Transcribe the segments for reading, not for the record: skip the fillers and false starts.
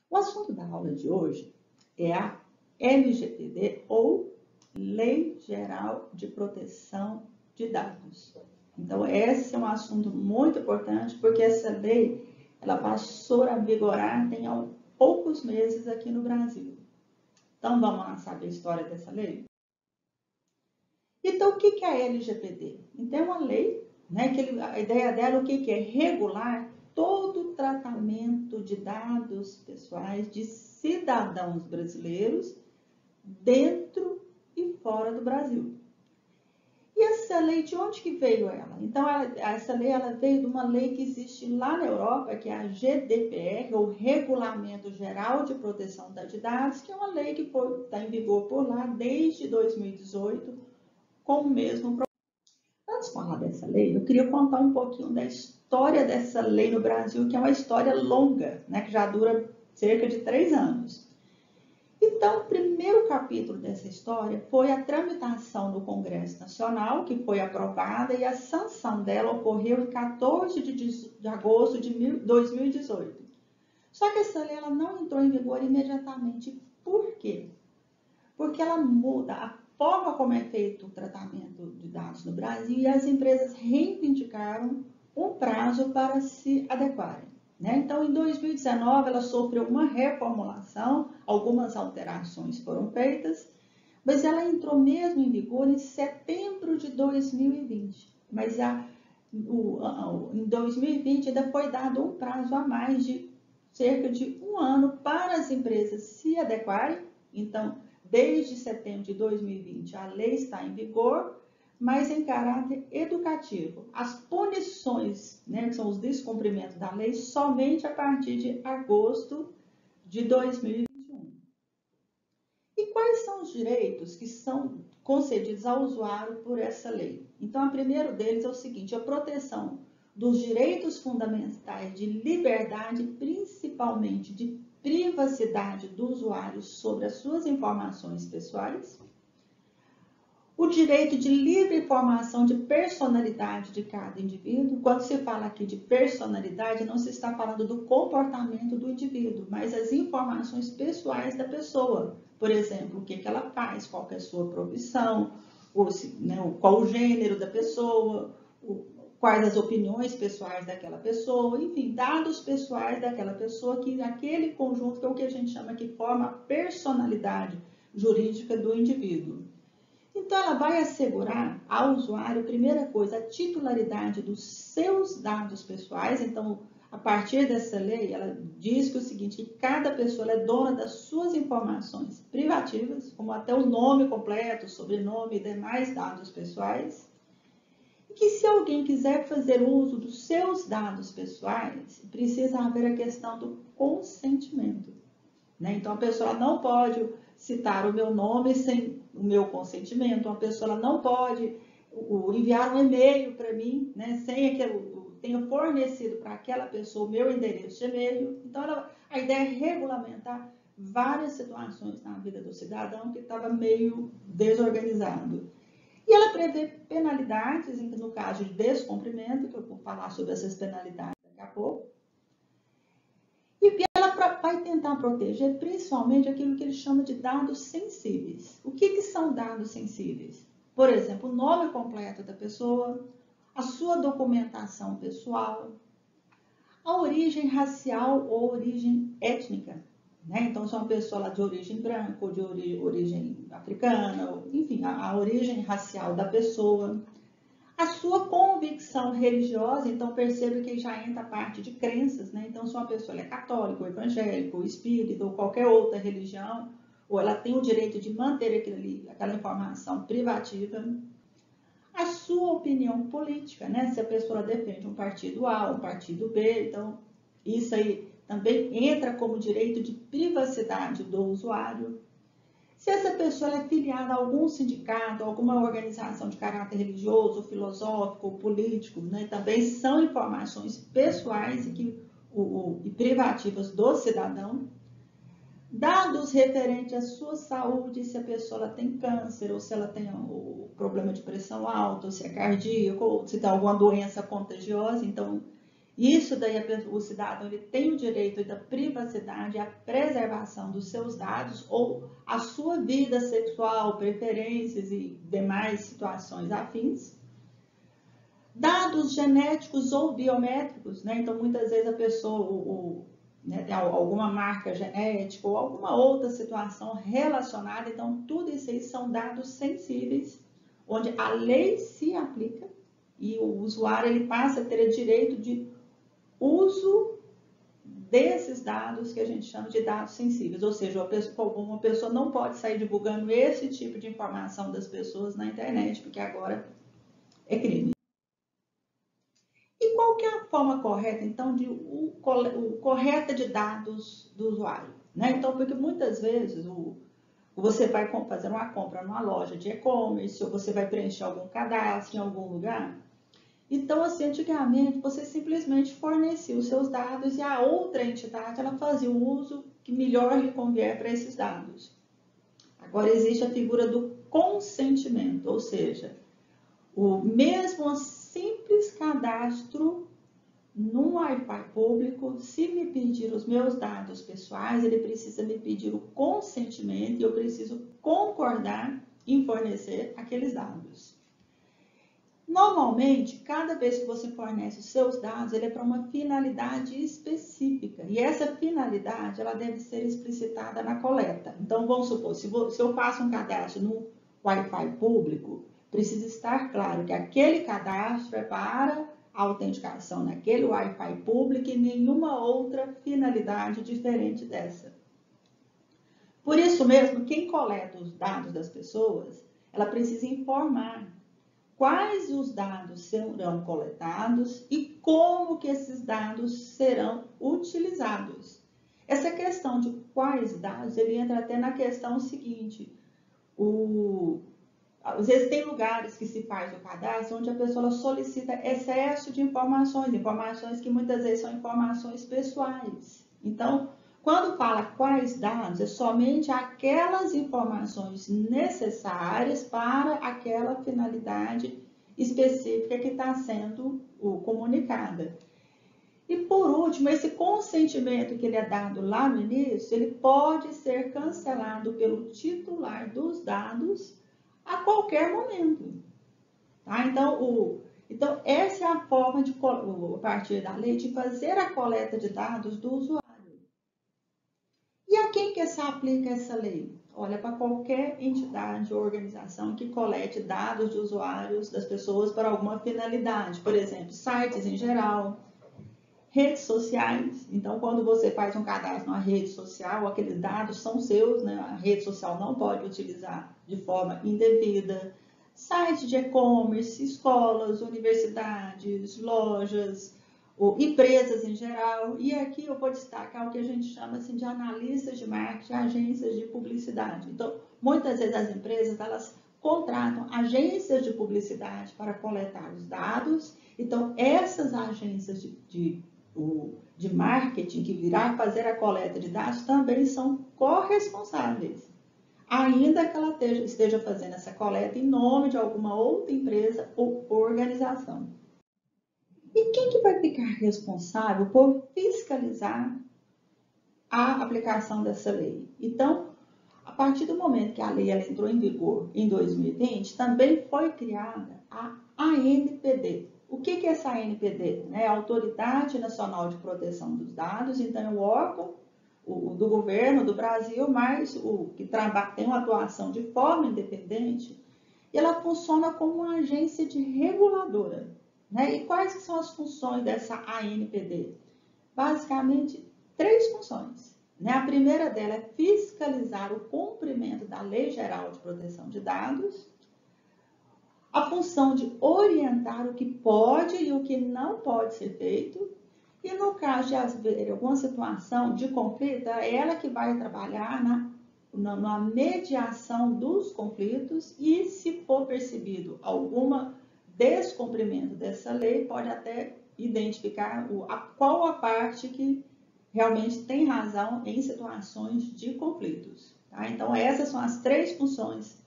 O assunto da aula de hoje é a LGPD, ou Lei Geral de Proteção de Dados. Então, esse é um assunto muito importante, porque essa lei ela passou a vigorar tem poucos meses aqui no Brasil. Então, vamos lá saber a história dessa lei? Então, o que é a LGPD? Então, é uma lei, né, que a ideia dela, o que é? Regular todo o tratamento de dados pessoais de cidadãos brasileiros dentro e fora do Brasil. E essa lei, de onde que veio ela? Então, essa lei ela veio de uma lei que existe lá na Europa, que é a GDPR, ou Regulamento Geral de Proteção de Dados, que é uma lei que está em vigor por lá desde 2018, com o mesmo propósito. Antes de falar dessa lei, eu queria contar um pouquinho da história dessa lei no Brasil, que é uma história longa, né, que já dura cerca de 3 anos. Então, o primeiro capítulo dessa história foi a tramitação no Congresso Nacional, que foi aprovada, e a sanção dela ocorreu em 14 de agosto de 2018. Só que essa lei ela não entrou em vigor imediatamente. Por quê? Porque ela muda a forma como é feito o tratamento de dados no Brasil e as empresas reivindicaram um prazo para se adequarem. Então, em 2019, ela sofreu uma reformulação, algumas alterações foram feitas, mas ela entrou mesmo em vigor em setembro de 2020. Mas em 2020 ainda foi dado um prazo a mais de cerca de 1 ano para as empresas se adequarem. Então, desde setembro de 2020, a lei está em vigor, mas em caráter educativo. As punições, que são os descumprimentos da lei, somente a partir de agosto de 2021. E quais são os direitos que são concedidos ao usuário por essa lei? Então, o primeiro deles é o seguinte: a proteção dos direitos fundamentais de liberdade, principalmente de privacidade do usuário sobre as suas informações pessoais, o direito de livre informação de personalidade de cada indivíduo. Quando se fala aqui de personalidade, não se está falando do comportamento do indivíduo, mas as informações pessoais da pessoa. Por exemplo, o que ela faz, qual é a sua profissão, qual o gênero da pessoa, quais as opiniões pessoais daquela pessoa, enfim, dados pessoais daquela pessoa, que aquele conjunto que é o que a gente chama que forma a personalidade jurídica do indivíduo. Então, ela vai assegurar ao usuário, primeira coisa, a titularidade dos seus dados pessoais. Então, a partir dessa lei, ela diz que é o seguinte, que cada pessoa é dona das suas informações privativas, como até o nome completo, sobrenome e demais dados pessoais. E que se alguém quiser fazer uso dos seus dados pessoais, precisa haver a questão do consentimento. Então, a pessoa não pode citar o meu nome sem o meu consentimento, uma pessoa não pode enviar um e-mail para mim, sem que eu tenha fornecido para aquela pessoa o meu endereço de e-mail. Então, a ideia é regulamentar várias situações na vida do cidadão que estava meio desorganizado. E ela prevê penalidades, no caso de descumprimento, que eu vou falar sobre essas penalidades daqui a pouco. E ela vai tentar proteger principalmente aquilo que ele chama de dados sensíveis. O que são dados sensíveis? Por exemplo, o nome completo da pessoa, a sua documentação pessoal, a origem racial ou origem étnica. Então, se é uma pessoa lá de origem branca ou de origem africana, enfim, a origem racial da pessoa. A sua convicção religiosa, então perceba que já entra a parte de crenças, Então, se uma pessoa é católica, ou evangélica, ou espírita, ou qualquer outra religião, ou ela tem o direito de manter aquela informação privativa. A sua opinião política, Se a pessoa defende um partido A, um partido B, então isso aí também entra como direito de privacidade do usuário. Se essa pessoa é filiada a algum sindicato, alguma organização de caráter religioso, filosófico, político, também são informações pessoais e privativas do cidadão. Dados referentes à sua saúde, se a pessoa tem câncer, ou se ela tem o problema de pressão alta, ou se é cardíaco, ou se tem alguma doença contagiosa. Então, Isso daí o cidadão ele tem o direito da privacidade e a preservação dos seus dados ou a sua vida sexual, preferências e demais situações afins. Dados genéticos ou biométricos, né? Então muitas vezes a pessoa né, tem alguma marca genética ou alguma outra situação relacionada, então tudo isso aí são dados sensíveis, onde a lei se aplica e o usuário ele passa a ter direito de uso desses dados que a gente chama de dados sensíveis, ou seja, uma pessoa não pode sair divulgando esse tipo de informação das pessoas na internet, porque agora é crime. E qual que é a forma correta, então, correta de dados do usuário? Né? Então, porque muitas vezes você vai fazer uma compra numa loja de e-commerce, ou você vai preencher algum cadastro em algum lugar. Então, assim, antigamente, você simplesmente fornecia os seus dados e a outra entidade, ela fazia o uso que melhor lhe convier para esses dados. Agora, existe a figura do consentimento, ou seja, o mesmo simples cadastro num Wi-Fi público, se me pedir os meus dados pessoais, ele precisa me pedir o consentimento e eu preciso concordar em fornecer aqueles dados. Normalmente, cada vez que você fornece os seus dados, ele é para uma finalidade específica. E essa finalidade, ela deve ser explicitada na coleta. Então, vamos supor, se eu faço um cadastro no Wi-Fi público, precisa estar claro que aquele cadastro é para a autenticação naquele Wi-Fi público e nenhuma outra finalidade diferente dessa. Por isso mesmo, quem coleta os dados das pessoas, ela precisa informar quais os dados serão coletados e como que esses dados serão utilizados. Essa questão de quais dados, ele entra até na questão seguinte, às vezes tem lugares que se faz o cadastro onde a pessoa solicita excesso de informações que muitas vezes são informações pessoais. Então, quando fala quais dados, é somente aquelas informações necessárias para aquela finalidade específica que está sendo comunicada. E por último, esse consentimento que ele é dado lá no início, ele pode ser cancelado pelo titular dos dados a qualquer momento. Tá? Então, essa é a forma, a partir da lei, de fazer a coleta de dados do usuário. E a quem que se aplica essa lei? Olha, para qualquer entidade ou organização que colete dados de usuários das pessoas para alguma finalidade. Por exemplo, sites em geral, redes sociais. Então, quando você faz um cadastro numa rede social, aqueles dados são seus, né? A rede social não pode utilizar de forma indevida. Sites de e-commerce, escolas, universidades, lojas, ou empresas em geral. E aqui eu vou destacar o que a gente chama assim, de analistas de marketing, agências de publicidade. Então, muitas vezes as empresas, elas contratam agências de publicidade para coletar os dados. Então, essas agências de marketing que virá fazer a coleta de dados também são corresponsáveis, ainda que ela esteja fazendo essa coleta em nome de alguma outra empresa ou organização. E quem que vai ficar responsável por fiscalizar a aplicação dessa lei? Então, a partir do momento que a lei ela entrou em vigor em 2020, também foi criada a ANPD. O que é essa ANPD? É a Autoridade Nacional de Proteção dos Dados, então é o órgão do governo do Brasil, mas o que tem uma atuação de forma independente, e ela funciona como uma agência de reguladora. Né? E quais são as funções dessa ANPD? Basicamente, 3 funções. Né? A primeira dela é fiscalizar o cumprimento da Lei Geral de Proteção de Dados, a função de orientar o que pode e o que não pode ser feito, e no caso de haver alguma situação de conflito, é ela que vai trabalhar na mediação dos conflitos e, se for percebido algum descumprimento dessa lei, pode até identificar qual a parte que realmente tem razão em situações de conflitos. Tá? Então, essas são as 3 funções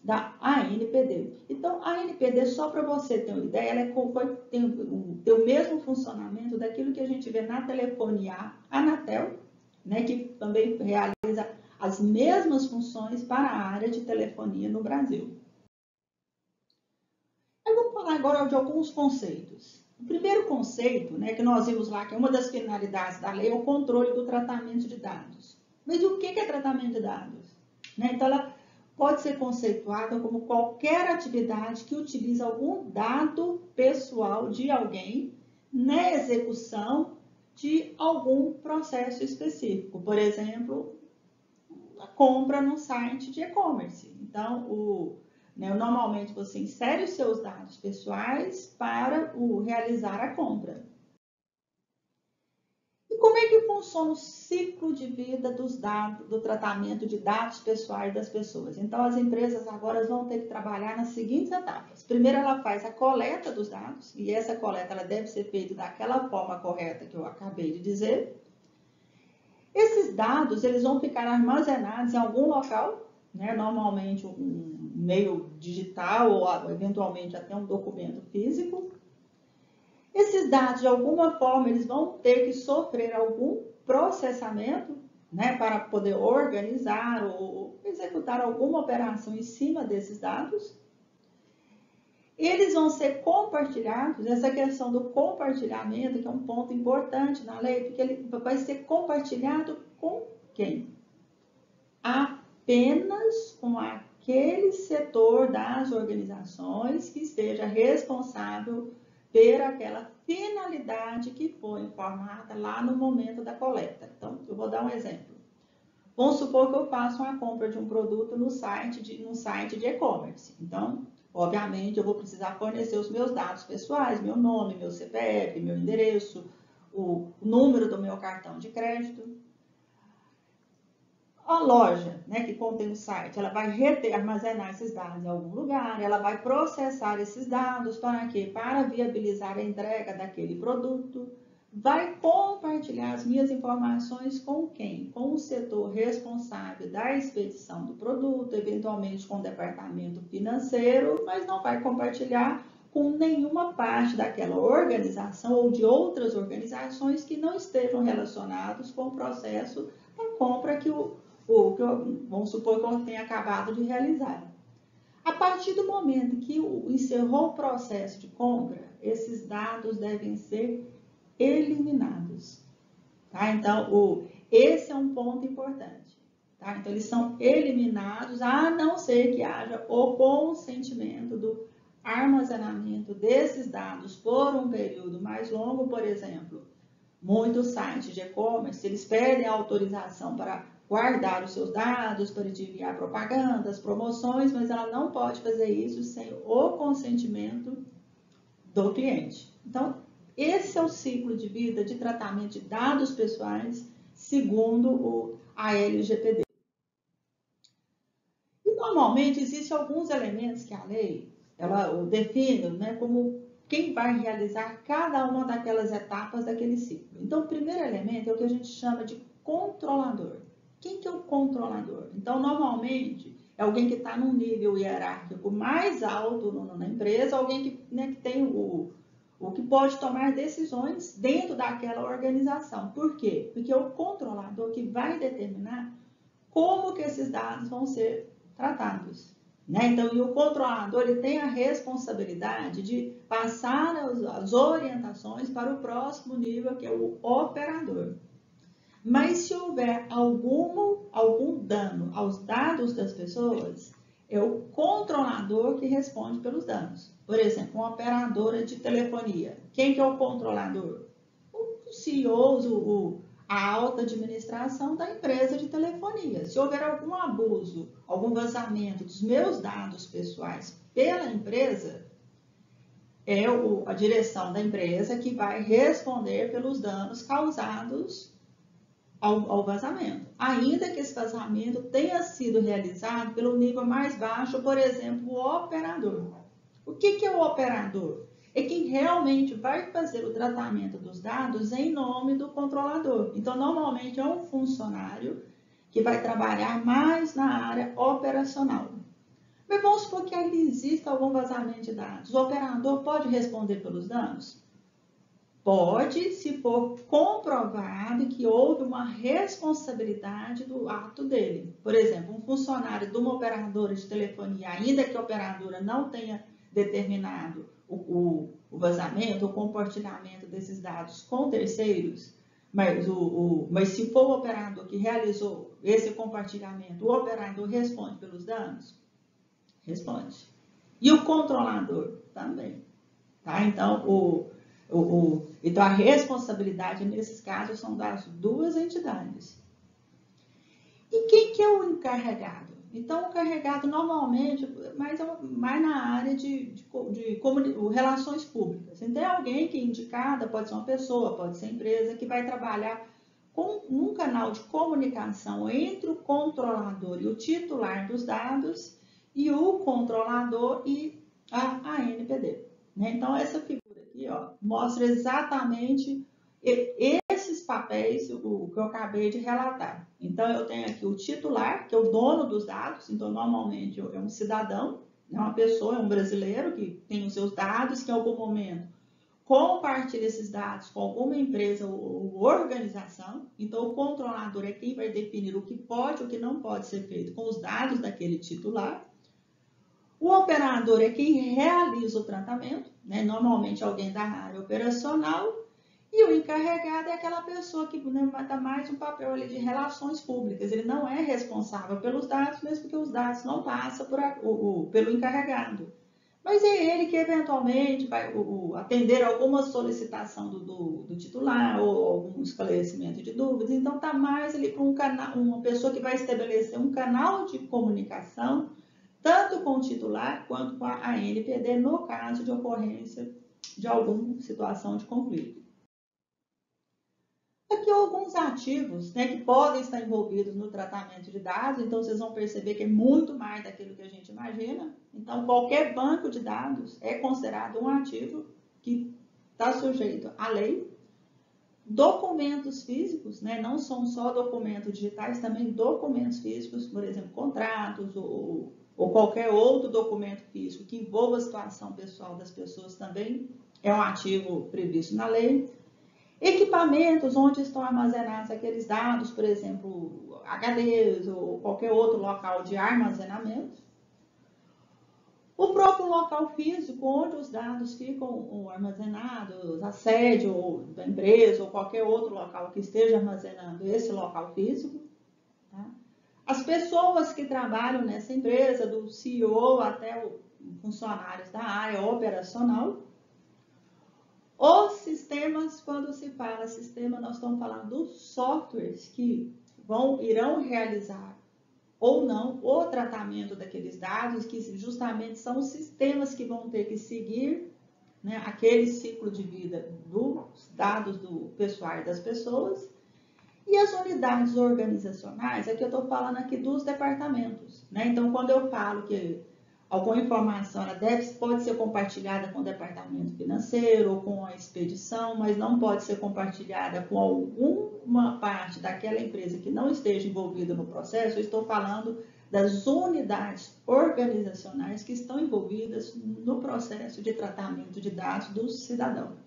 da ANPD. Então, a ANPD, só para você ter uma ideia, ela tem ter o mesmo funcionamento daquilo que a gente vê na telefonia Anatel, né, que também realiza as mesmas funções para a área de telefonia no Brasil. Eu vou falar agora de alguns conceitos. O primeiro conceito, né, que nós vimos lá, que é uma das finalidades da lei, é o controle do tratamento de dados. Mas o que é tratamento de dados? Né? Então, ela pode ser conceituada como qualquer atividade que utiliza algum dado pessoal de alguém na execução de algum processo específico. Por exemplo, a compra no site de e-commerce. Então, normalmente você insere os seus dados pessoais para realizar a compra. E como é que funciona o ciclo de vida dos dados, do tratamento de dados pessoais das pessoas? Então, as empresas agora vão ter que trabalhar nas seguintes etapas. Primeiro, ela faz a coleta dos dados, e essa coleta ela deve ser feita daquela forma correta que eu acabei de dizer. Esses dados eles vão ficar armazenados em algum local, né? Normalmente um meio digital ou eventualmente até um documento físico. Esses dados, de alguma forma, eles vão ter que sofrer algum processamento, né, para poder organizar ou executar alguma operação em cima desses dados. Eles vão ser compartilhados, essa questão do compartilhamento, que é um ponto importante na lei, porque ele vai ser compartilhado com quem? Apenas com aquele setor das organizações que esteja responsável por aquela finalidade que foi informada lá no momento da coleta. Então, eu vou dar um exemplo. Vamos supor que eu faço uma compra de um produto no site de e-commerce. Então, obviamente, eu vou precisar fornecer os meus dados pessoais, meu nome, meu CPF, meu endereço, o número do meu cartão de crédito. A loja, né, que contém o site, ela vai armazenar esses dados em algum lugar, ela vai processar esses dados para quê? Para viabilizar a entrega daquele produto. Vai compartilhar as minhas informações com quem? Com o setor responsável da expedição do produto, eventualmente com o departamento financeiro, mas não vai compartilhar com nenhuma parte daquela organização ou de outras organizações que não estejam relacionados com o processo da compra que vamos supor que eu tenha acabado de realizar. A partir do momento que encerrou o processo de compra, esses dados devem ser eliminados. Tá? Então, esse é um ponto importante. Tá? Então, eles são eliminados, a não ser que haja o consentimento do armazenamento desses dados por um período mais longo. Por exemplo, muitos sites de e-commerce, eles pedem autorização para guardar os seus dados, para enviar propagandas, promoções, mas ela não pode fazer isso sem o consentimento do cliente. Então, esse é o ciclo de vida de tratamento de dados pessoais, segundo a LGPD. E, normalmente, existem alguns elementos que a lei ela define, né, como quem vai realizar cada uma daquelas etapas daquele ciclo. Então, o primeiro elemento é o que a gente chama de controlador. Quem que é o controlador? Então, normalmente, é alguém que está num nível hierárquico mais alto na empresa, alguém que, né, que tem o que pode tomar decisões dentro daquela organização. Por quê? Porque é o controlador que vai determinar como que esses dados vão ser tratados. Né? Então, e o controlador ele tem a responsabilidade de passar as orientações para o próximo nível, que é o operador. Mas se houver algum dano aos dados das pessoas, é o controlador que responde pelos danos. Por exemplo, uma operadora de telefonia. Quem que é o controlador? Os CEOs, a alta administração da empresa de telefonia. Se houver algum abuso, algum vazamento dos meus dados pessoais pela empresa, é a direção da empresa que vai responder pelos danos causados ao vazamento. Ainda que esse vazamento tenha sido realizado pelo nível mais baixo, por exemplo, o operador. O que é o operador? É quem realmente vai fazer o tratamento dos dados em nome do controlador. Então, normalmente é um funcionário que vai trabalhar mais na área operacional. Mas vamos supor que ainda exista algum vazamento de dados. O operador pode responder pelos danos? Pode, se for comprovado que houve uma responsabilidade do ato dele. Por exemplo, um funcionário de uma operadora de telefonia, ainda que a operadora não tenha determinado o vazamento, o compartilhamento desses dados com terceiros, mas se for o operador que realizou esse compartilhamento, o operador responde pelos danos? Responde. E o controlador também. Tá? Então, então, a responsabilidade nesses casos são das duas entidades. E quem que é o encarregado? Então, o encarregado normalmente, mais na área de relações públicas. Então, é alguém que é indicada, pode ser uma pessoa, pode ser empresa, que vai trabalhar num canal de comunicação entre o controlador e o titular dos dados e o controlador e a ANPD. Então, essa figura aqui, ó, mostra exatamente esses papéis que eu acabei de relatar. Então, eu tenho aqui o titular, que é o dono dos dados. Então, normalmente é um cidadão, é uma pessoa, é um brasileiro que tem os seus dados, que em algum momento compartilha esses dados com alguma empresa ou organização. Então, o controlador é quem vai definir o que pode e o que não pode ser feito com os dados daquele titular. O operador é quem realiza o tratamento, né? Normalmente alguém da área operacional, e o encarregado é aquela pessoa que dá mais um papel ali de relações públicas. Ele não é responsável pelos dados, mesmo porque os dados não passam pelo encarregado. Mas é ele que eventualmente vai atender alguma solicitação do titular ou algum esclarecimento de dúvidas. Então está mais ali para uma pessoa que vai estabelecer um canal de comunicação tanto com o titular quanto com a ANPD, no caso de ocorrência de alguma situação de conflito. Aqui alguns ativos, né, que podem estar envolvidos no tratamento de dados, então vocês vão perceber que é muito mais daquilo que a gente imagina. Então, qualquer banco de dados é considerado um ativo que está sujeito à lei. Documentos físicos, né, não são só documentos digitais, também documentos físicos, por exemplo, contratos ou qualquer outro documento físico que envolva a situação pessoal das pessoas também é um ativo previsto na lei. Equipamentos onde estão armazenados aqueles dados, por exemplo, HDs ou qualquer outro local de armazenamento. O próprio local físico onde os dados ficam armazenados, a sede ou da empresa ou qualquer outro local que esteja armazenando esse local físico. Tá? As pessoas que trabalham nessa empresa, do CEO até os funcionários da área operacional. Os sistemas, quando se fala sistema, nós estamos falando dos softwares que irão realizar ou não o tratamento daqueles dados, que justamente são os sistemas que vão ter que seguir, né, aquele ciclo de vida dos dados do pessoal e das pessoas. E as unidades organizacionais, aqui eu estou falando aqui dos departamentos, né? Então, quando eu falo que alguma informação pode ser compartilhada com o departamento financeiro ou com a expedição, mas não pode ser compartilhada com alguma parte daquela empresa que não esteja envolvida no processo, eu estou falando das unidades organizacionais que estão envolvidas no processo de tratamento de dados do cidadão.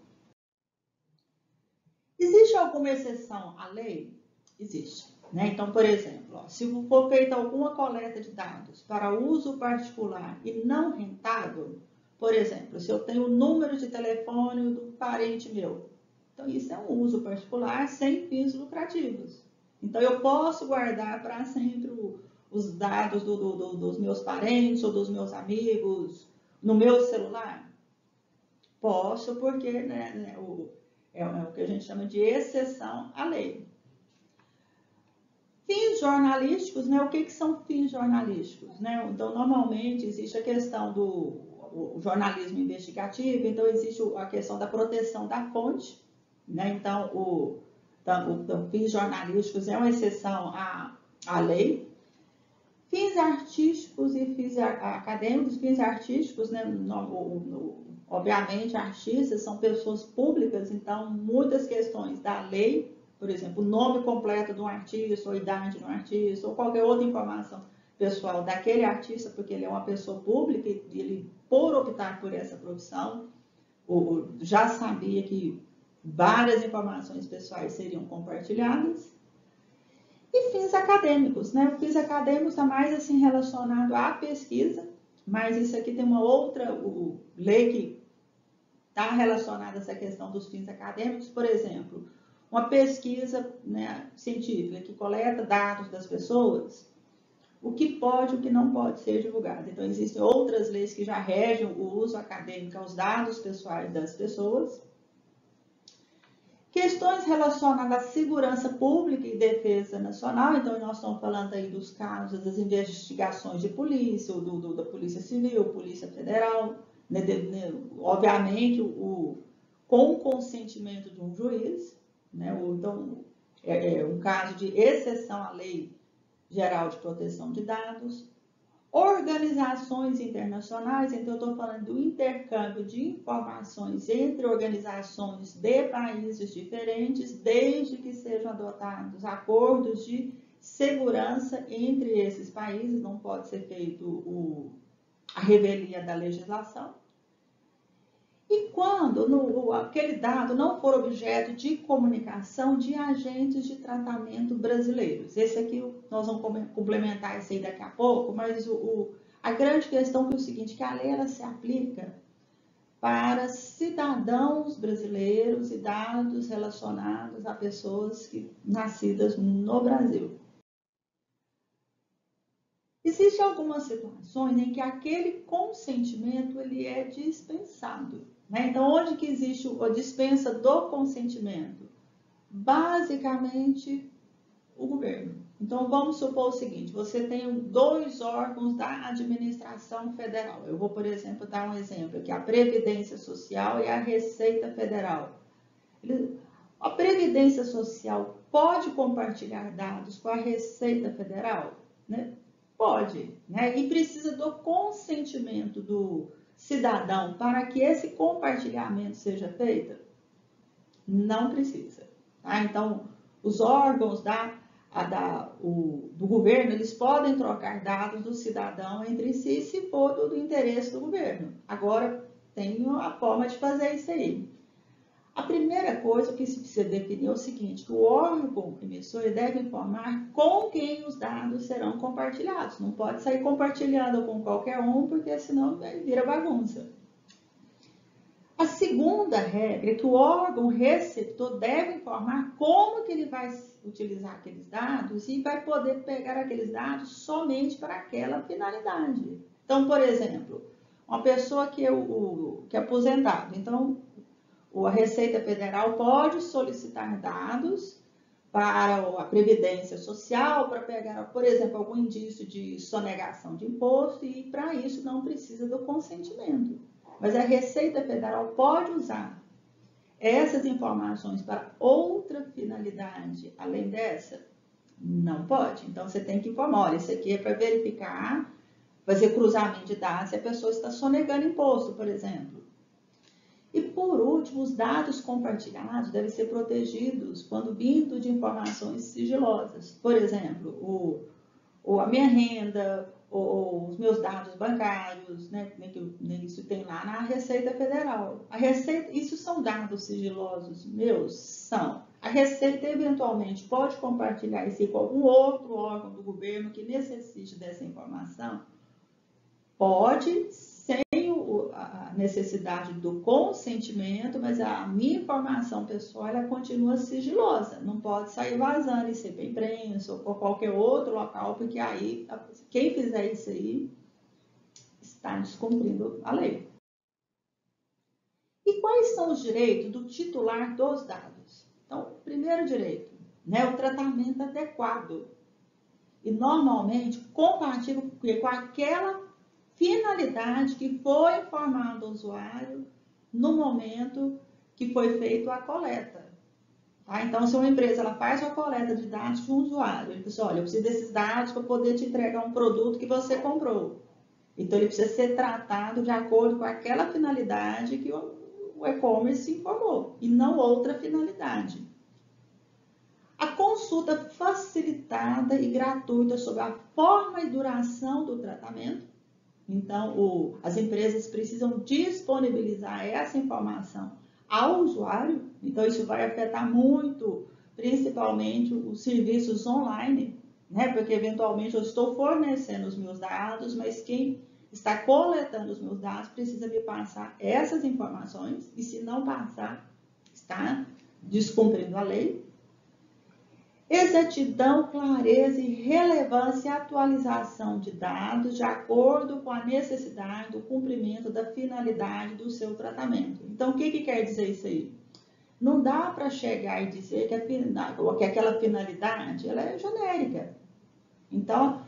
Existe alguma exceção à lei? Existe. Né? Então, por exemplo, se for feita alguma coleta de dados para uso particular e não rentável, por exemplo, se eu tenho o número de telefone do parente meu, então isso é um uso particular sem fins lucrativos. Então, eu posso guardar para sempre os dados dos meus parentes ou dos meus amigos no meu celular? Posso, porque é o que a gente chama de exceção à lei. Fins jornalísticos, né? O que são fins jornalísticos? Né? Então, normalmente, existe a questão do jornalismo investigativo, então existe a questão da proteção da fonte, né? Então, fins jornalísticos é uma exceção à lei. Fins artísticos e fins acadêmicos, fins artísticos, né? Obviamente, artistas são pessoas públicas, então muitas questões da lei, por exemplo, o nome completo de um artista, ou a idade de um artista, ou qualquer outra informação pessoal daquele artista, porque ele é uma pessoa pública e ele, por optar por essa profissão, já sabia que várias informações pessoais seriam compartilhadas. E fins acadêmicos, né? O fins acadêmico está mais assim relacionado à pesquisa, mas isso aqui tem uma outra lei que está relacionada a essa questão dos fins acadêmicos. Por exemplo, uma pesquisa, né, científica que coleta dados das pessoas, o que pode e o que não pode ser divulgado. Então, existem outras leis que já regem o uso acadêmico aos dados pessoais das pessoas. Questões relacionadas à segurança pública e defesa nacional, então nós estamos falando aí dos casos das investigações de polícia, ou da Polícia Civil, Polícia Federal, né, obviamente com o consentimento de um juiz, né, então é um caso de exceção à Lei Geral de Proteção de Dados. Organizações internacionais, então eu estou falando do intercâmbio de informações entre organizações de países diferentes, desde que sejam adotados acordos de segurança entre esses países, não pode ser feito a revelia da legislação. E quando aquele dado não for objeto de comunicação de agentes de tratamento brasileiros. Esse aqui, nós vamos complementar isso aí daqui a pouco, mas a grande questão é o seguinte, que a lei ela se aplica para cidadãos brasileiros e dados relacionados a pessoas nascidas no Brasil. Existem algumas situações em que aquele consentimento ele é dispensado. Né? Então, onde que existe a dispensa do consentimento? Basicamente, o governo. Então, vamos supor o seguinte, você tem dois órgãos da administração federal. Eu vou, por exemplo, dar um exemplo aqui, a Previdência Social e a Receita Federal. A Previdência Social pode compartilhar dados com a Receita Federal? Né? Pode, né? E precisa do consentimento do cidadão para que esse compartilhamento seja feito? Não precisa. Tá? Então, os órgãos do governo, eles podem trocar dados do cidadão entre si, se for do interesse do governo. Agora, tem a forma de fazer isso aí. A primeira coisa que se precisa definir é o seguinte, que o órgão emissor deve informar com quem os dados serão compartilhados. Não pode sair compartilhando com qualquer um, porque senão vira bagunça. A segunda regra é que o órgão receptor deve informar como que ele vai utilizar aqueles dados e vai poder pegar aqueles dados somente para aquela finalidade. Então, por exemplo, uma pessoa que é aposentado, então a Receita Federal pode solicitar dados para a Previdência Social, para pegar, por exemplo, algum indício de sonegação de imposto, e para isso não precisa do consentimento. Mas a Receita Federal pode usar essas informações para outra finalidade, além dessa? Não pode. Então, você tem que informar, olha, isso aqui é para verificar, fazer cruzamento de dados se a pessoa está sonegando imposto, por exemplo. E, por último, os dados compartilhados devem ser protegidos quando vindo de informações sigilosas. Por exemplo, a minha renda, ou os meus dados bancários, né, isso tem lá na Receita Federal. Isso são dados sigilosos meus? São. A Receita, eventualmente, pode compartilhar isso com algum outro órgão do governo que necessite dessa informação? Pode, sem a necessidade do consentimento, mas a minha informação pessoal ela continua sigilosa, não pode sair vazando e ser para a imprensa ou por qualquer outro local, porque aí quem fizer isso aí está descumprindo a lei. E quais são os direitos do titular dos dados? Então, primeiro direito, né, o tratamento adequado e normalmente compatível com aquela finalidade que foi informado ao usuário no momento que foi feita a coleta. Tá? Então, se uma empresa ela faz a coleta de dados de um usuário, ele diz, olha, eu preciso desses dados para poder te entregar um produto que você comprou. Então, ele precisa ser tratado de acordo com aquela finalidade que o e-commerce informou, e não outra finalidade. A consulta facilitada e gratuita sobre a forma e duração do tratamento. Então, as empresas precisam disponibilizar essa informação ao usuário. Então, isso vai afetar muito, principalmente, os serviços online, né? Porque, eventualmente, eu estou fornecendo os meus dados, mas quem está coletando os meus dados precisa me passar essas informações, e se não passar, está descumprindo a lei. Exatidão, clareza e relevância e atualização de dados de acordo com a necessidade do cumprimento da finalidade do seu tratamento. Então, o que quer dizer isso aí? Não dá para chegar e dizer que aquela finalidade ela é genérica. Então,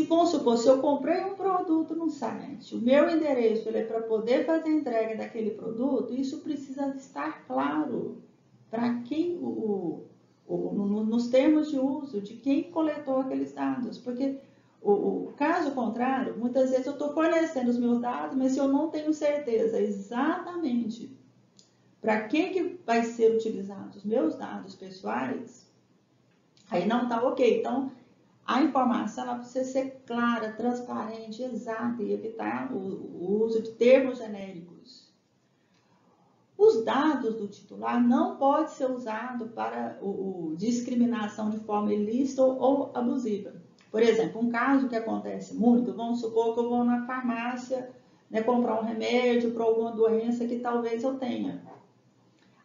vamos supor, se eu comprei um produto no site, o meu endereço ele é para poder fazer a entrega daquele produto, isso precisa estar claro para quem nos termos de uso de quem coletou aqueles dados, porque caso contrário, muitas vezes eu estou fornecendo os meus dados, mas se eu não tenho certeza exatamente para que vai ser utilizados os meus dados pessoais, aí não está ok. Então, a informação ela precisa ser clara, transparente, exata e evitar o uso de termos genéricos. Os dados do titular não podem ser usados para discriminação de forma ilícita ou abusiva. Por exemplo, um caso que acontece muito, vamos supor que eu vou na farmácia, né, comprar um remédio para alguma doença que talvez eu tenha.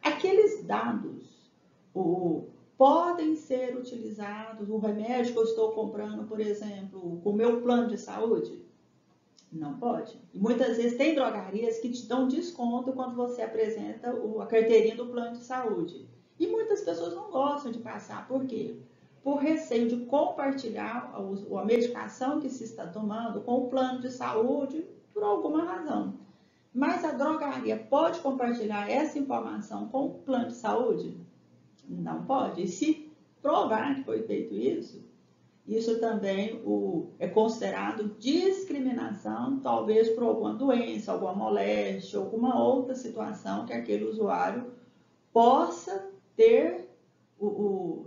Aqueles dados podem ser utilizados, o remédio que eu estou comprando, por exemplo, com o meu plano de saúde? Não pode. E muitas vezes tem drogarias que te dão desconto quando você apresenta a carteirinha do plano de saúde. E muitas pessoas não gostam de passar. Por quê? Por receio de compartilhar a medicação que se está tomando com o plano de saúde por alguma razão. Mas a drogaria pode compartilhar essa informação com o plano de saúde? Não pode. E se provar que foi feito isso também é considerado discriminação, talvez por alguma doença, alguma moléstia, alguma outra situação que aquele usuário possa ter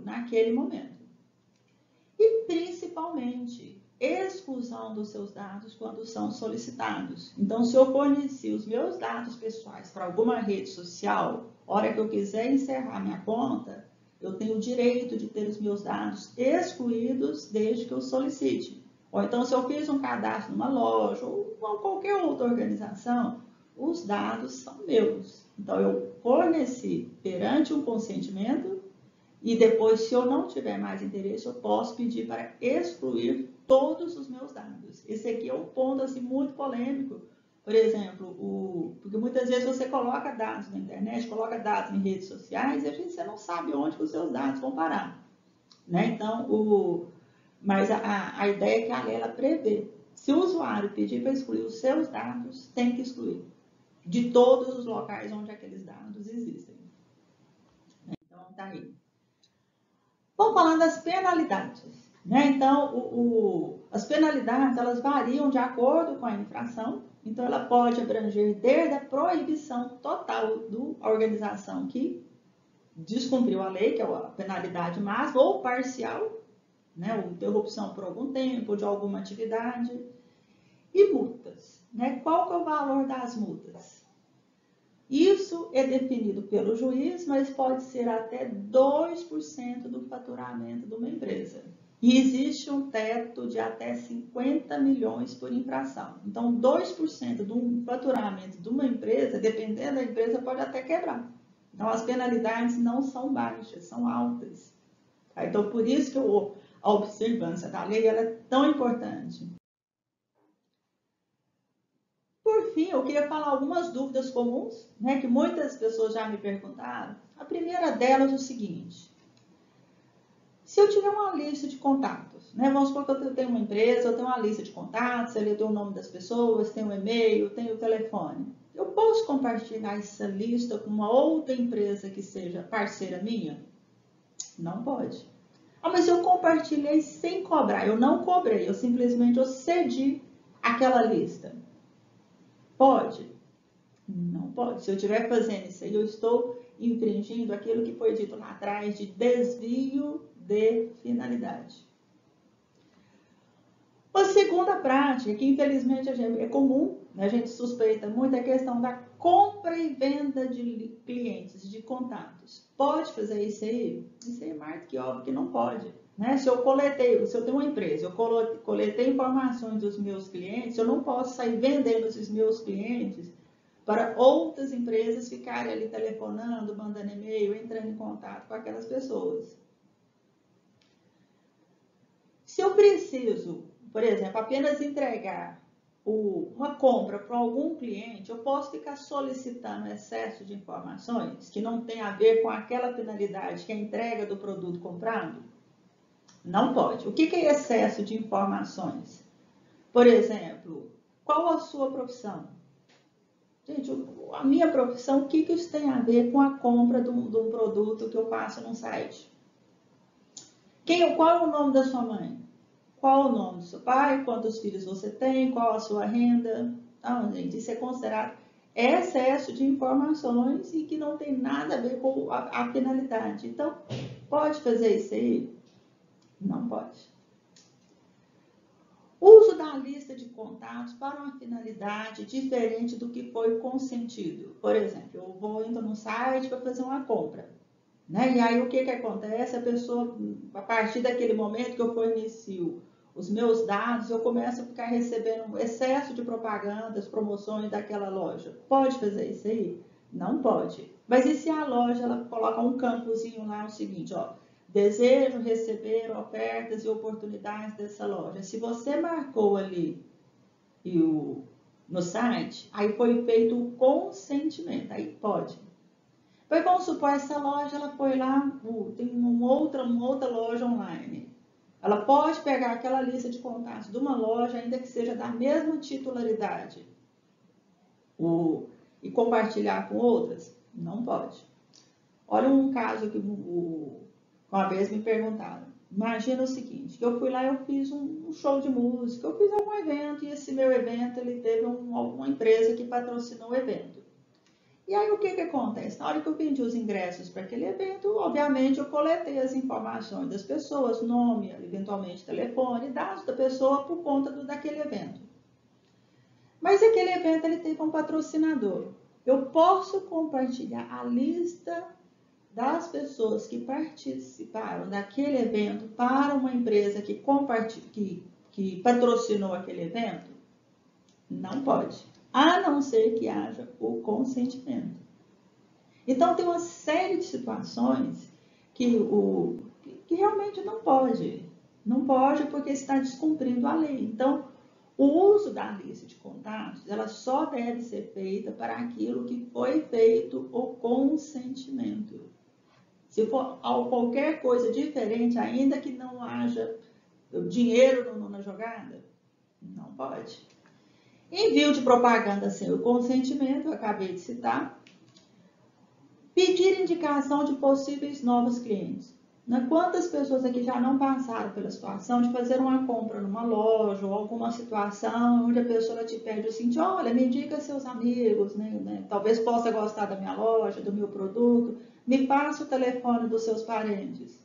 naquele momento. E principalmente, exclusão dos seus dados quando são solicitados. Então, se eu forneci os meus dados pessoais para alguma rede social, hora que eu quiser encerrar minha conta, eu tenho o direito de ter os meus dados excluídos desde que eu solicite. Ou então, se eu fiz um cadastro numa loja ou qualquer outra organização, os dados são meus. Então, eu forneci perante um consentimento e depois, se eu não tiver mais interesse, eu posso pedir para excluir todos os meus dados. Esse aqui é um ponto assim, muito polêmico. Por exemplo, porque muitas vezes você coloca dados na internet, coloca dados em redes sociais e você não sabe onde os seus dados vão parar. Né? Então, mas a ideia é que a lei ela prevê. Se o usuário pedir para excluir os seus dados, tem que excluir de todos os locais onde aqueles dados existem. Então, tá aí. Vamos falar das penalidades. Né? Então, as penalidades elas variam de acordo com a infração. Então, ela pode abranger desde a proibição total da organização que descumpriu a lei, que é a penalidade máxima, ou parcial, né? Ou interrupção por algum tempo de alguma atividade, e multas. Né? Qual que é o valor das multas? Isso é definido pelo juiz, mas pode ser até 2% do faturamento de uma empresa. E existe um teto de até 50 milhões por infração. Então, 2% do faturamento de uma empresa, dependendo da empresa, pode até quebrar. Então, as penalidades não são baixas, são altas. Então, por isso que a observância da lei ela é tão importante. Por fim, eu queria falar algumas dúvidas comuns, né, que muitas pessoas já me perguntaram. A primeira delas é o seguinte: se eu tiver uma lista de contatos, né, vamos supor que eu tenho uma empresa, eu tenho uma lista de contatos, ali eu tenho o nome das pessoas, tenho o e-mail, tenho o telefone. Eu posso compartilhar essa lista com uma outra empresa que seja parceira minha? Não pode. Ah, mas eu compartilhei sem cobrar. Eu não cobrei, eu simplesmente cedi aquela lista. Pode? Não pode. Se eu estiver fazendo isso aí, eu estou infringindo aquilo que foi dito lá atrás de desvio de finalidade. A segunda prática, que infelizmente é comum, né, a gente suspeita muito, é a questão da compra e venda de clientes, de contatos. Pode fazer isso aí? Isso aí é mais do que óbvio que não pode. Né? Se eu tenho uma empresa, eu coletei informações dos meus clientes, eu não posso sair vendendo esses meus clientes para outras empresas ficarem ali telefonando, mandando e-mail, entrando em contato com aquelas pessoas. Se eu preciso, por exemplo, apenas entregar uma compra para algum cliente, eu posso ficar solicitando excesso de informações que não tem a ver com aquela finalidade, que é a entrega do produto comprado? Não pode. O que é excesso de informações? Por exemplo, qual a sua profissão? Gente, a minha profissão, o que isso tem a ver com a compra de um produto que eu passo num site? Qual é o nome da sua mãe? Qual o nome do seu pai? Quantos filhos você tem? Qual a sua renda? Não, gente, isso é considerado excesso de informações e que não tem nada a ver com a finalidade. Então, pode fazer isso aí? Não pode. Uso da lista de contatos para uma finalidade diferente do que foi consentido. Por exemplo, eu entro no site para fazer uma compra. Né? E aí o que acontece? A pessoa, a partir daquele momento que eu fornecio os meus dados, eu começo a ficar recebendo um excesso de propagandas, promoções daquela loja. Pode fazer isso aí? Não pode. Mas e se a loja ela coloca um campozinho lá, o seguinte, ó, desejo receber ofertas e oportunidades dessa loja. Se você marcou ali no site, aí foi feito o consentimento, aí pode. Mas vamos supor, essa loja, ela foi lá, tem uma outra loja online. Ela pode pegar aquela lista de contatos de uma loja, ainda que seja da mesma titularidade, e compartilhar com outras? Não pode. Olha um caso que uma vez me perguntaram. Imagina o seguinte, que eu fui lá e eu fiz um show de música, eu fiz algum evento, e esse meu evento, ele teve uma empresa que patrocinou o evento. E aí o que acontece? Na hora que eu vendi os ingressos para aquele evento, obviamente eu coletei as informações das pessoas, nome, eventualmente telefone, dados da pessoa por conta daquele evento. Mas aquele evento ele teve um patrocinador. Eu posso compartilhar a lista das pessoas que participaram daquele evento para uma empresa que patrocinou aquele evento? Não pode. A não ser que haja o consentimento. Então, tem uma série de situações que realmente não pode. Não pode porque está descumprindo a lei. Então, o uso da lista de contatos, ela só deve ser feita para aquilo que foi feito o consentimento. Se for qualquer coisa diferente, ainda que não haja dinheiro na jogada, não pode. Envio de propaganda sem o consentimento, eu acabei de citar. Pedir indicação de possíveis novos clientes. Quantas pessoas aqui já não passaram pela situação de fazer uma compra numa loja ou alguma situação onde a pessoa te pede assim, olha, me indica seus amigos, né? Talvez possa gostar da minha loja, do meu produto, me passa o telefone dos seus parentes.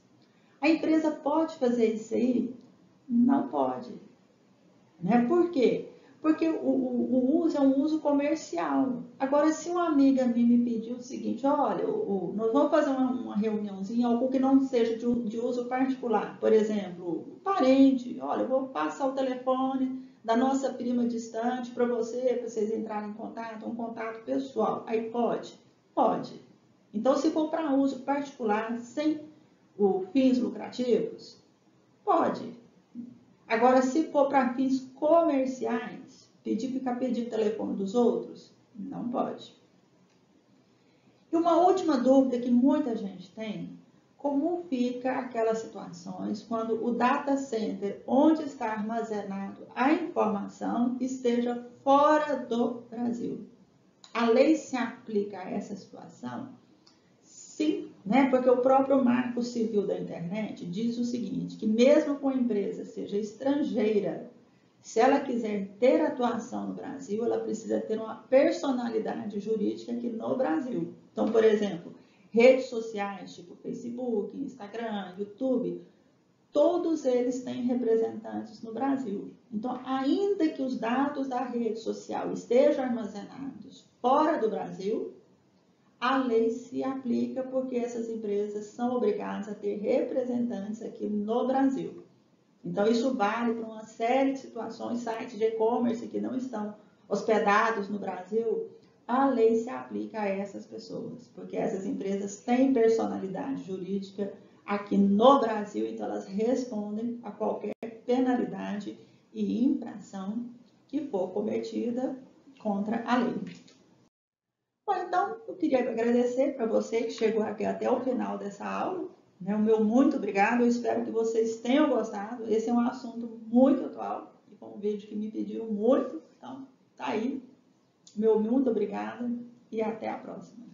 A empresa pode fazer isso aí? Não pode. Né? Por quê? Porque o uso é um uso comercial. Agora, se uma amiga minha me pediu o seguinte, olha, nós vamos fazer uma reuniãozinha, algo que não seja de uso particular. Por exemplo, parente, olha, eu vou passar o telefone da nossa prima distante para vocês entrarem em contato, um contato pessoal. Aí pode? Pode. Então, se for para uso particular, sem fins lucrativos, pode. Agora, se for para fins comerciais, ficar pedindo o telefone dos outros, não pode. E uma última dúvida que muita gente tem, como fica aquelas situações quando o data center, onde está armazenado a informação, esteja fora do Brasil? A lei se aplica a essa situação? Sim, né? Porque o próprio Marco Civil da Internet diz o seguinte, que mesmo que uma empresa seja estrangeira, se ela quiser ter atuação no Brasil, ela precisa ter uma personalidade jurídica aqui no Brasil. Então, por exemplo, redes sociais tipo Facebook, Instagram, YouTube, todos eles têm representantes no Brasil. Então, ainda que os dados da rede social estejam armazenados fora do Brasil, a lei se aplica porque essas empresas são obrigadas a ter representantes aqui no Brasil. Então, isso vale para uma série de situações, sites de e-commerce que não estão hospedados no Brasil, a lei se aplica a essas pessoas, porque essas empresas têm personalidade jurídica aqui no Brasil, então elas respondem a qualquer penalidade e infração que for cometida contra a lei. Bom, então, eu queria agradecer para você que chegou aqui até o final dessa aula. O meu muito obrigado, eu espero que vocês tenham gostado. Esse é um assunto muito atual e foi um vídeo que me pediram muito, então tá aí. Meu muito obrigado e até a próxima.